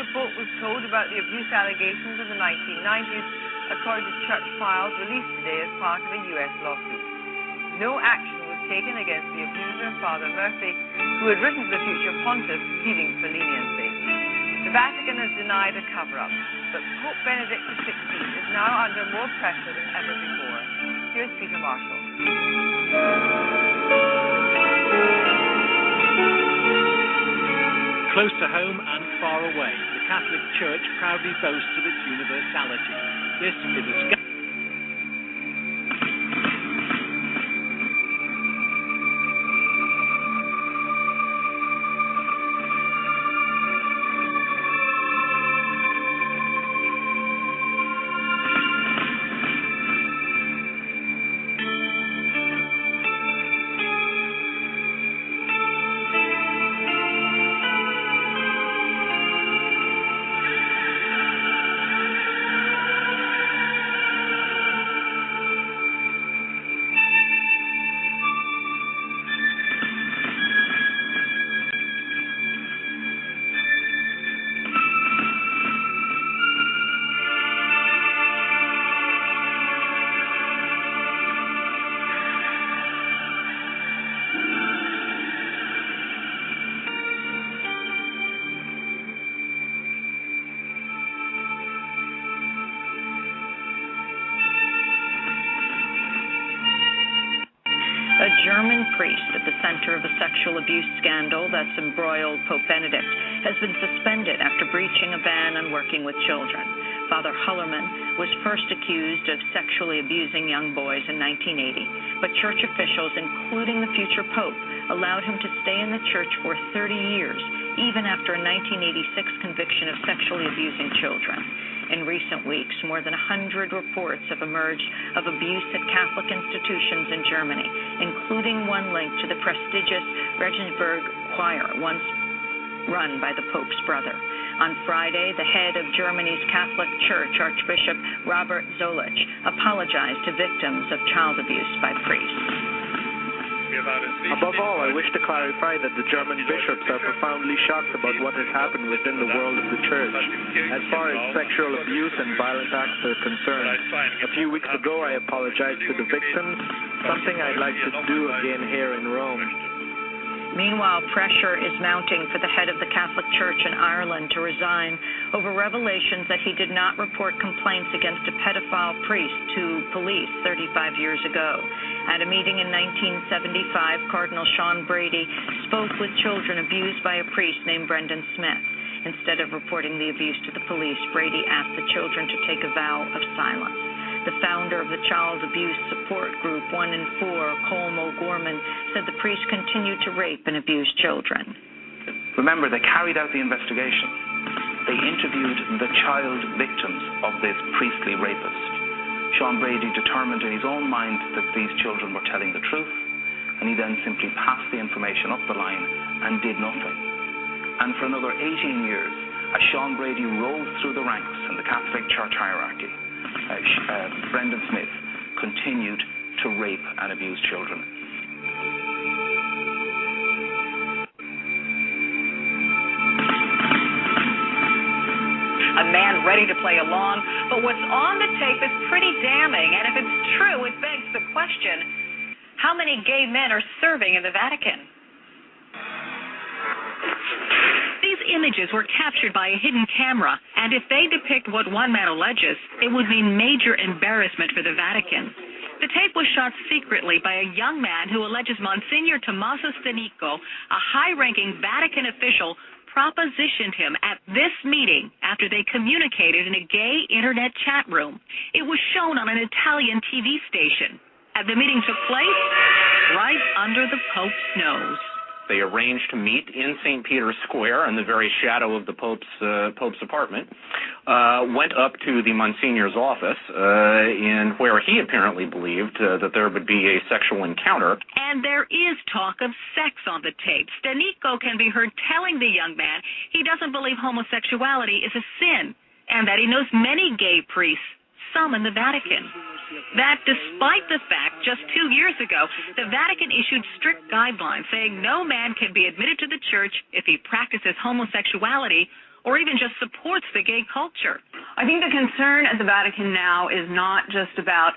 the Pope was told about the abuse allegations in the 1990s, according to church files released today as part of a U.S. lawsuit. No action was taken against the abuser, Father Murphy, who had written to the future pontiff pleading for leniency. The Vatican has denied a cover-up, but Pope Benedict XVI is now under more pressure than ever before. Here's Peter Marshall. Close to home and far away, the Catholic Church proudly boasts of its universality. This is a A German priest at the center of a sexual abuse scandal that's embroiled Pope Benedict has been suspended after breaching a ban on working with children. Father Hullerman was first accused of sexually abusing young boys in 1980, but church officials, including the future pope, allowed him to stay in the church for 30 years, even after a 1986 conviction of sexually abusing children. In recent weeks, more than 100 reports have emerged of abuse at Catholic institutions in Germany, including one linked to the prestigious Regensburg Choir, once run by the Pope's brother. On Friday, the head of Germany's Catholic Church, Archbishop Robert Zolich, apologized to victims of child abuse by priests. Above all, I wish to clarify that the German bishops are profoundly shocked about what has happened within the world of the Church. As far as sexual abuse and violent acts are concerned, a few weeks ago I apologized to the victims, something I'd like to do again here in Rome. Meanwhile, pressure is mounting for the head of the Catholic Church in Ireland to resign over revelations that he did not report complaints against a pedophile priest to police 35 years ago. At a meeting in 1975, Cardinal Sean Brady spoke with children abused by a priest named Brendan Smith. Instead of reporting the abuse to the police, Brady asked the children to take a vow of silence. The founder of the child abuse support group 1 in 4, Colm O'Gorman, said the priest continued to rape and abuse children. Remember, they carried out the investigation. They interviewed the child victims of this priestly rapist. Sean Brady determined in his own mind that these children were telling the truth, and he then simply passed the information up the line and did nothing. And for another 18 years, as Sean Brady rose through the ranks in the Catholic Church hierarchy, Brendan Smith continued to rape and abuse children. A man ready to play along, but what's on the tape is pretty damning, and if it's true, it begs the question, how many gay men are serving in the Vatican? These images were captured by a hidden camera, and if they depict what one man alleges, it would mean major embarrassment for the Vatican. The tape was shot secretly by a young man who alleges Monsignor Tommaso Stanico, a high-ranking Vatican official, propositioned him at this meeting after they communicated in a gay internet chat room. It was shown on an Italian TV station. And the meeting took place right under the Pope's nose. They arranged to meet in St. Peter's Square in the very shadow of the Pope's apartment, went up to the Monsignor's office, in where he apparently believed that there would be a sexual encounter. And there is talk of sex on the tape. Stanico can be heard telling the young man he doesn't believe homosexuality is a sin, and that he knows many gay priests, some in the Vatican. That despite the fact just 2 years ago, the Vatican issued strict guidelines saying no man can be admitted to the church if he practices homosexuality or even just supports the gay culture. I think the concern at the Vatican now is not just about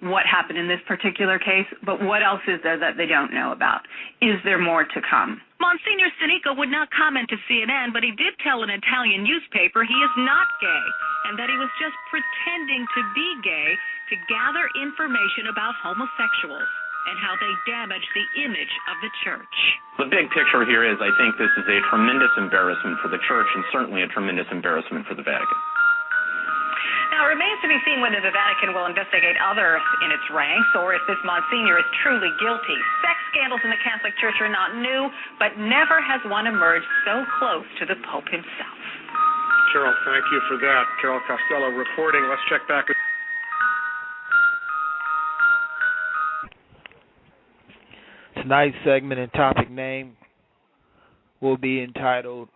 what happened in this particular case, but what else is there that they don't know about? Is there more to come? Monsignor Sinico would not comment to CNN, but he did tell an Italian newspaper he is not gay and that he was just pretending to be gay to gather information about homosexuals and how they damage the image of the church. The big picture here is I think this is a tremendous embarrassment for the church and certainly a tremendous embarrassment for the Vatican. Now, it remains to be seen whether the Vatican will investigate others in its ranks or if this Monsignor is truly guilty. Sex scandals in the Catholic Church are not new, but never has one emerged so close to the Pope himself. Carol, thank you for that. Carol Costello reporting. Let's check back with tonight's segment and topic name will be entitled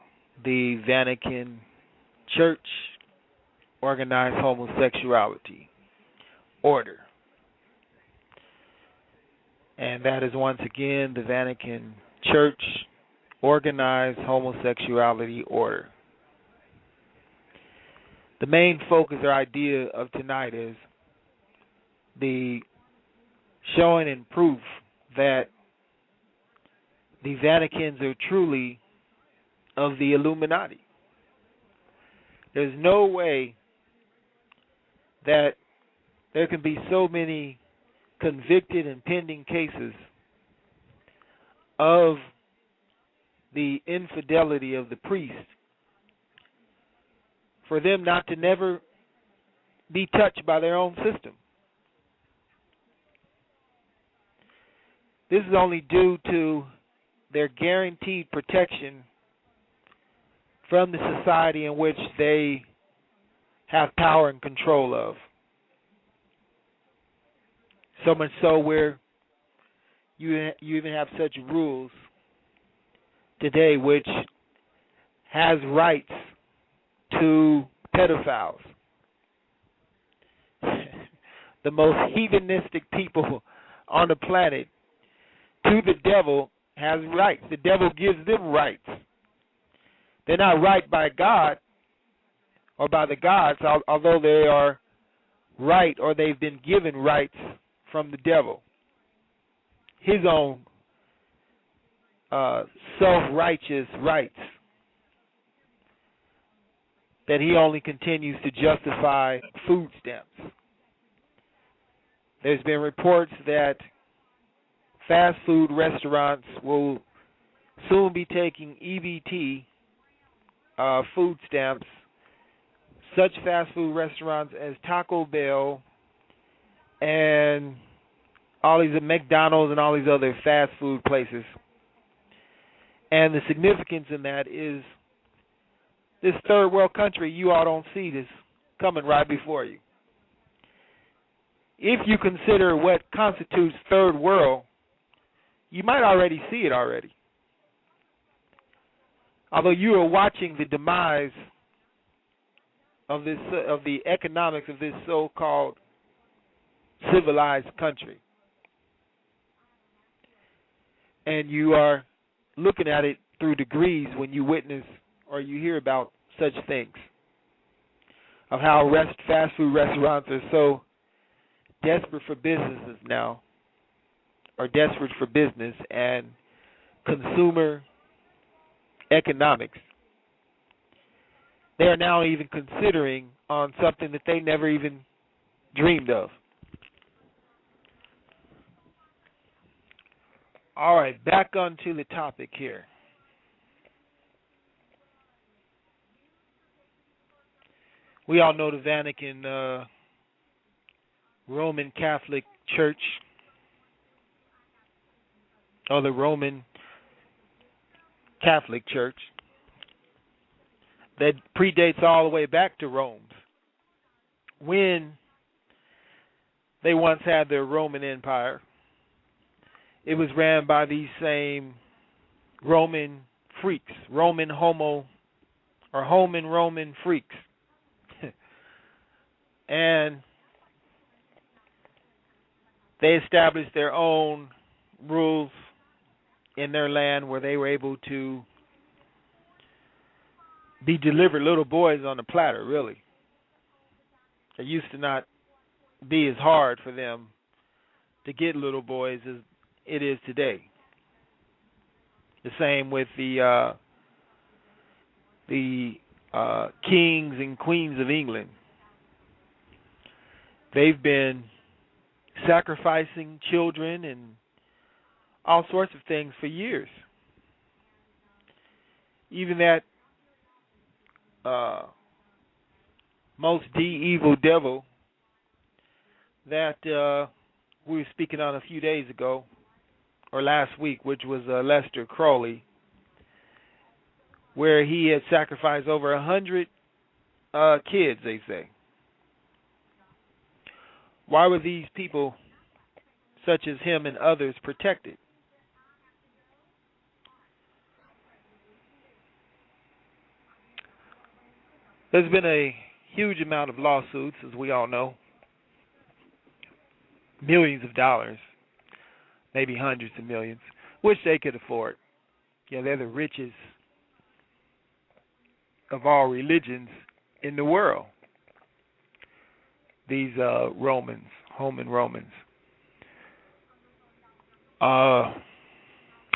The Vatican Church Organized Homosexuality Order. And that is once again the Vatican Church Organized Homosexuality Order. The main focus or idea of tonight is the showing and proof that the Vaticans are truly of the Illuminati. There's no way that there can be so many convicted and pending cases of the infidelity of the priest for them not to never be touched by their own system. This is only due to their guaranteed protection from the society in which they have power and control of. So much so where you even have such rules today which has rights to pedophiles. The most heathenistic people on the planet to the devil has rights. The devil gives them rights. They're not right by God or by the gods, although they are right or they've been given rights from the devil. His own self-righteous rights that he only continues to justify food stamps. There's been reports that fast food restaurants will soon be taking EBT food stamps. Such fast food restaurants as Taco Bell and all these McDonald's and all these other fast food places. And the significance in that is this third world country, you all don't see this coming right before you. If you consider what constitutes third world, you might already see it already. Although you are watching the demise of this of the economics of this so-called civilized country. And you are looking at it through degrees when you witness or you hear about such things of how fast food restaurants are so desperate for businesses now, or desperate for business and consumer economics. They are now even considering on something that they never even dreamed of. All right, back onto the topic here. We all know the Vatican Roman Catholic Church, or the Roman Catholic Church, that predates all the way back to Rome, when they once had their Roman Empire. It was ran by these same Roman freaks, Roman Roman freaks. And they established their own rules in their land where they were able to be delivered little boys on a platter, really. It used to not be as hard for them to get little boys as it is today. The same with the kings and queens of England. They've been sacrificing children and all sorts of things for years. Even that most evil devil that we were speaking on a few days ago, or last week, which was Lester Crowley, where he had sacrificed over 100 kids, they say. Why were these people, such as him and others, protected? There's been a huge amount of lawsuits, as we all know. Millions of dollars, maybe hundreds of millions, which they could afford. Yeah, they're the richest of all religions in the world. These Roman Romans.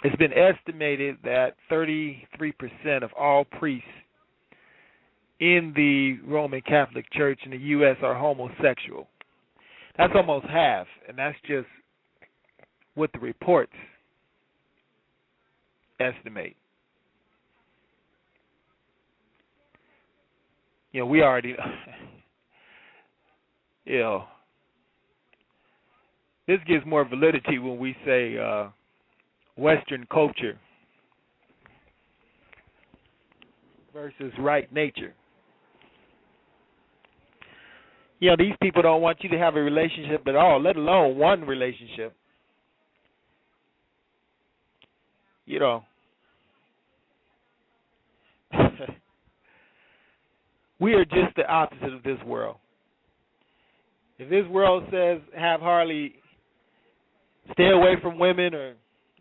It's been estimated that 33% of all priests in the Roman Catholic Church in the U.S. are homosexual. That's almost half, and that's just what the reports estimate. You know, we already, you know, this gives more validity when we say Western culture versus right nature. You know, these people don't want you to have a relationship at all, let alone one relationship. You know, we are just the opposite of this world. If this world says have hardly, stay away from women, or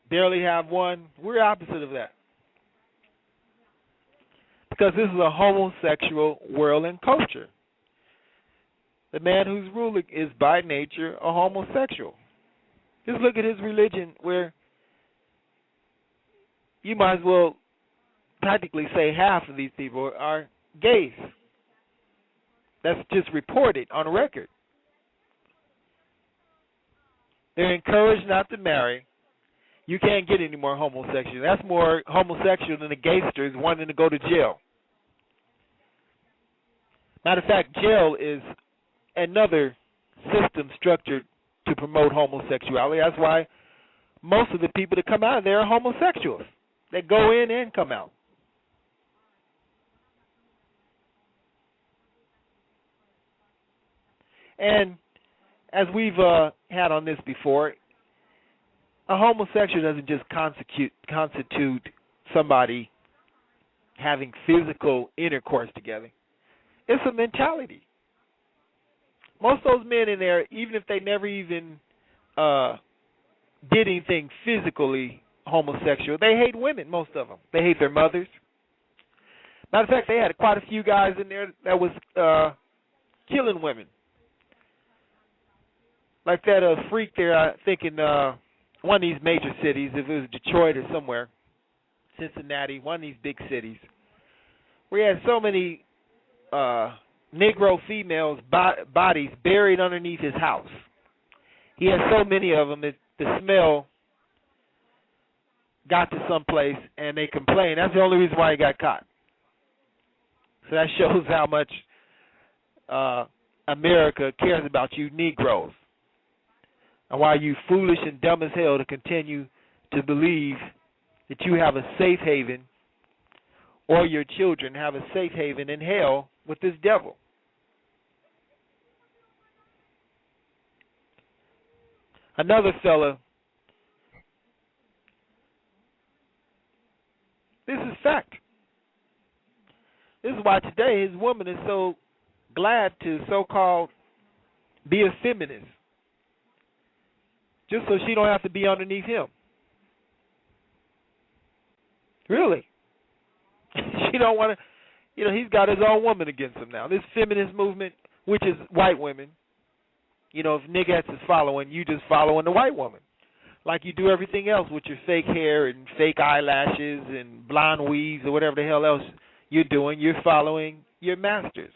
barely have one, we're opposite of that. Because this is a homosexual world and culture. The man who's ruling is by nature a homosexual. Just look at his religion, where you might as well practically say half of these people are gays. That's just reported on record. They're encouraged not to marry. You can't get any more homosexual. That's more homosexual than the gaysters wanting to go to jail. Matter of fact, jail is another system structured to promote homosexuality. That's why most of the people that come out of there are homosexuals. They go in and come out. And as we've had on this before, a homosexual doesn't just constitute somebody having physical intercourse together. It's a mentality. Most of those men in there, even if they never even did anything physically homosexual, they hate women, most of them. They hate their mothers. Matter of fact, they had quite a few guys in there that was killing women. Like that freak there, I think in one of these major cities, if it was Detroit or somewhere, Cincinnati, one of these big cities, where he had so many Negro females' bodies buried underneath his house. He had so many of them that the smell got to some place, and they complained. That's the only reason why he got caught. So that shows how much America cares about you Negroes, and why you foolish and dumb as hell to continue to believe that you have a safe haven, or your children have a safe haven in hell with this devil. Another fella, this is fact. This is why today his woman is so glad to so-called be a feminist, just so she don't have to be underneath him. Really. She don't want to. You know, he's got his own woman against him now. This feminist movement, which is white women, you know, if niggas is following, you just following the white woman. Like you do everything else with your fake hair and fake eyelashes and blonde weaves or whatever the hell else you're doing. You're following your masters.